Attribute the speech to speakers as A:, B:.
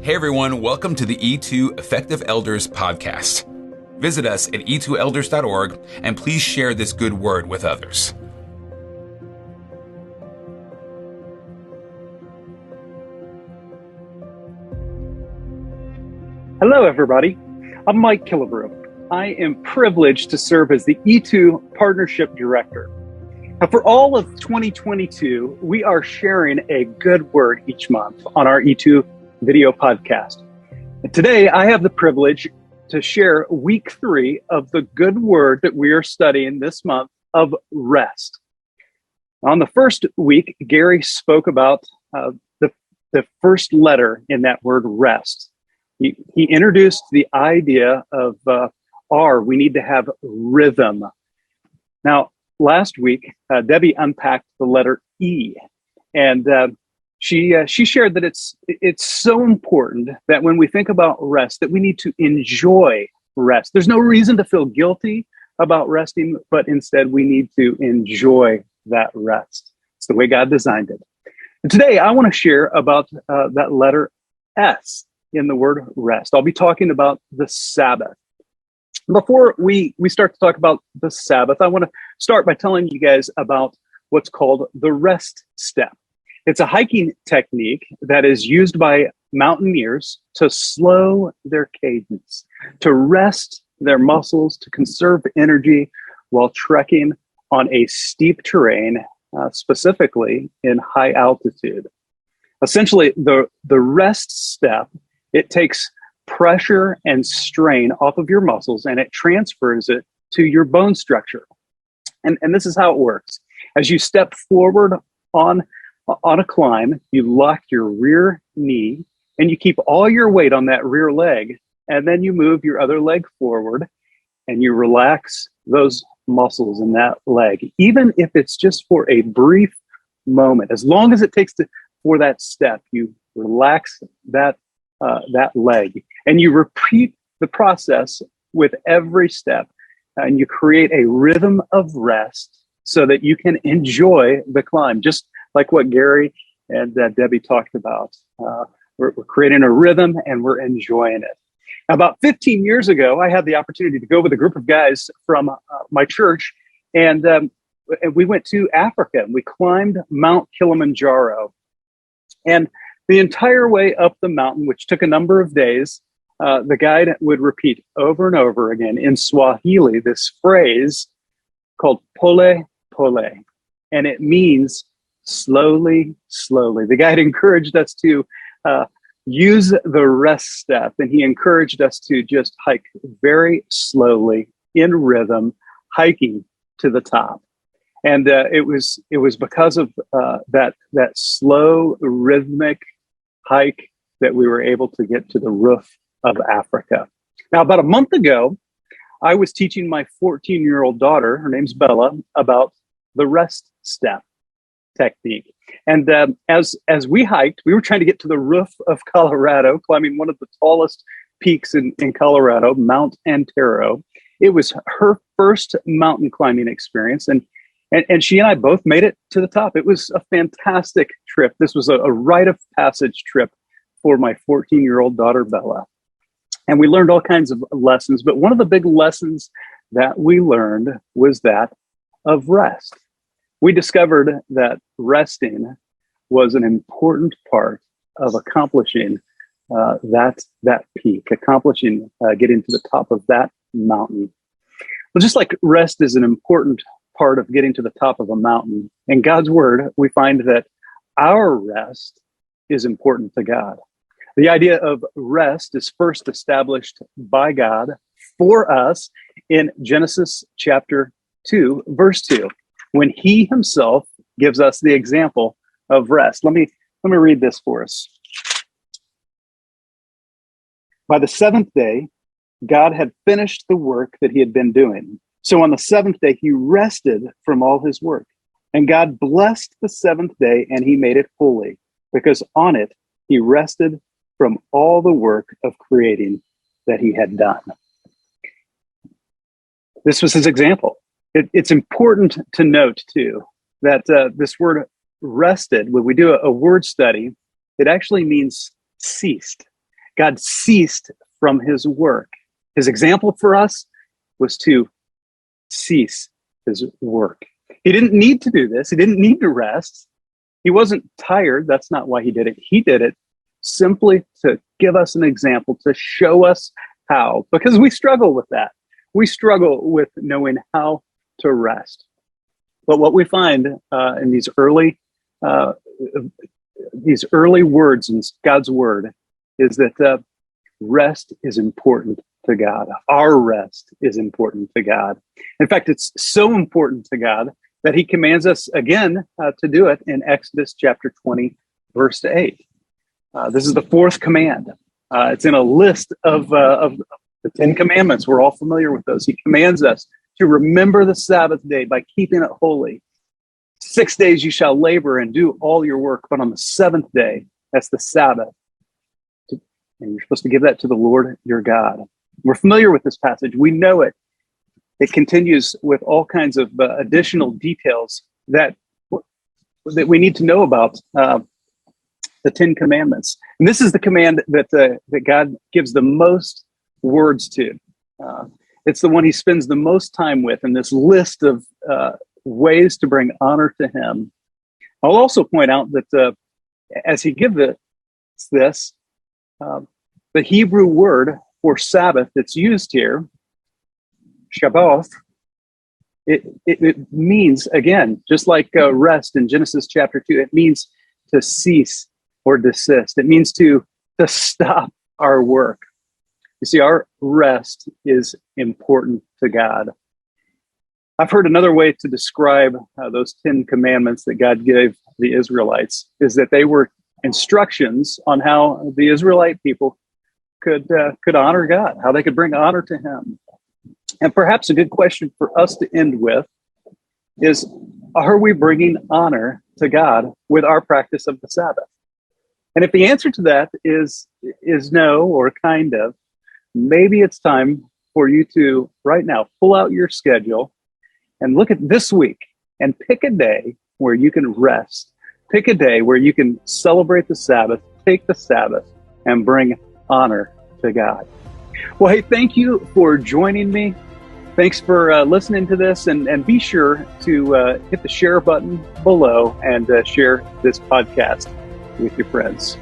A: Hey everyone, welcome to the E2 Effective Elders podcast. Visit us at e2elders.org and please share this good word with others.
B: Hello everybody, I'm Mike Killebrew. I am privileged to serve as the E2 Partnership Director. Now, for all of 2022, we are sharing a good word each month on our E2 video podcast. And today, I have the privilege to share week 3 of the good word that we are studying this month of rest. On the first week, Gary spoke about the first letter in that word rest. He introduced the idea of R. We need to have rhythm. Now, last week, Debbie unpacked the letter E, and she shared that it's so important that when we think about rest, that we need to enjoy rest. There's no reason to feel guilty about resting, but instead we need to enjoy that rest. It's the way God designed it. And today, I want to share about that letter S in the word rest. I'll be talking about the Sabbath. Before we start to talk about the Sabbath, I want to start by telling you guys about what's called the rest step. It's a hiking technique that is used by mountaineers to slow their cadence, to rest their muscles, to conserve energy while trekking on a steep terrain, specifically in high altitude. Essentially, the rest step, it takes pressure and strain off of your muscles and it transfers it to your bone structure. And this is how it works. As you step forward on a climb, you lock your rear knee and you keep all your weight on that rear leg. And then you move your other leg forward and you relax those muscles in that leg, even if it's just for a brief moment. As long as it takes for that step, you relax that leg. And you repeat the process with every step. And you create a rhythm of rest so that you can enjoy the climb, just like what Gary and Debbie talked about. We're creating a rhythm and we're enjoying it. About 15 years ago, I had the opportunity to go with a group of guys from my church, and we went to Africa and we climbed Mount Kilimanjaro. And the entire way up the mountain, which took a number of days, the guide would repeat over and over again in Swahili this phrase called pole pole, and it means slowly, slowly. The guide encouraged us to use the rest step, and he encouraged us to just hike very slowly in rhythm, hiking to the top. And it was because of that slow, rhythmic hike that we were able to get to the roof of Africa. Now, about a month ago, I was teaching my 14-year-old daughter, her name's Bella, about the rest step technique. And as we hiked, we were trying to get to the roof of Colorado, climbing one of the tallest peaks in Colorado, Mount Antero. It was her first mountain climbing experience, and she and I both made it to the top. It was a fantastic trip. This was a rite of passage trip for my 14-year-old daughter, Bella. And we learned all kinds of lessons, but one of the big lessons that we learned was that of rest. We discovered that resting was an important part of accomplishing that peak, accomplishing getting to the top of that mountain. Well, just like rest is an important part of getting to the top of a mountain, in God's word, we find that our rest is important to God. The idea of rest is first established by God for us in Genesis chapter 2, verse 2, when he himself gives us the example of rest. Let me read this for us. By the seventh day, God had finished the work that he had been doing. So on the seventh day, he rested from all his work. And God blessed the seventh day and he made it holy, because on it he rested from all the work of creating that he had done. This was his example. It's important to note, too, that this word rested, when we do a word study, it actually means ceased. God ceased from his work. His example for us was to cease his work. He didn't need to do this. He didn't need to rest. He wasn't tired. That's not why he did it. He did it simply to give us an example, to show us how, because we struggle with that. We struggle with knowing how to rest. But what we find in these early words in God's word is that rest is important to God. Our rest is important to God. In fact, it's so important to God that he commands us again to do it in Exodus chapter 20, verse 8. This is the fourth command. It's in a list of the Ten Commandments. We're all familiar with those. He commands us to remember the Sabbath day by keeping it holy. 6 days you shall labor and do all your work, but on the seventh day, that's the Sabbath. And you're supposed to give that to the Lord your God. We're familiar with this passage. We know it. It continues with all kinds of additional details that we need to know about the Ten Commandments. And this is the command that God gives the most words to. It's the one he spends the most time with in this list of ways to bring honor to him. I'll also point out that as he gives this, the Hebrew word for Sabbath that's used here, Shabbath, it means, again, just like rest in Genesis chapter 2, it means to cease or desist. It means to stop our work. You see, our rest is important to God. I've heard another way to describe those 10 commandments that God gave the Israelites is that they were instructions on how the Israelite people could honor God, how they could bring honor to him. And perhaps a good question for us to end with is, are we bringing honor to God with our practice of the Sabbath? And if the answer to that is no, or kind of, maybe it's time for you to, right now, pull out your schedule and look at this week and pick a day where you can rest. Pick a day where you can celebrate the Sabbath, take the Sabbath, and bring honor to God. Well, hey, thank you for joining me. Thanks for listening to this, and be sure to hit the share button below and share this podcast with your friends.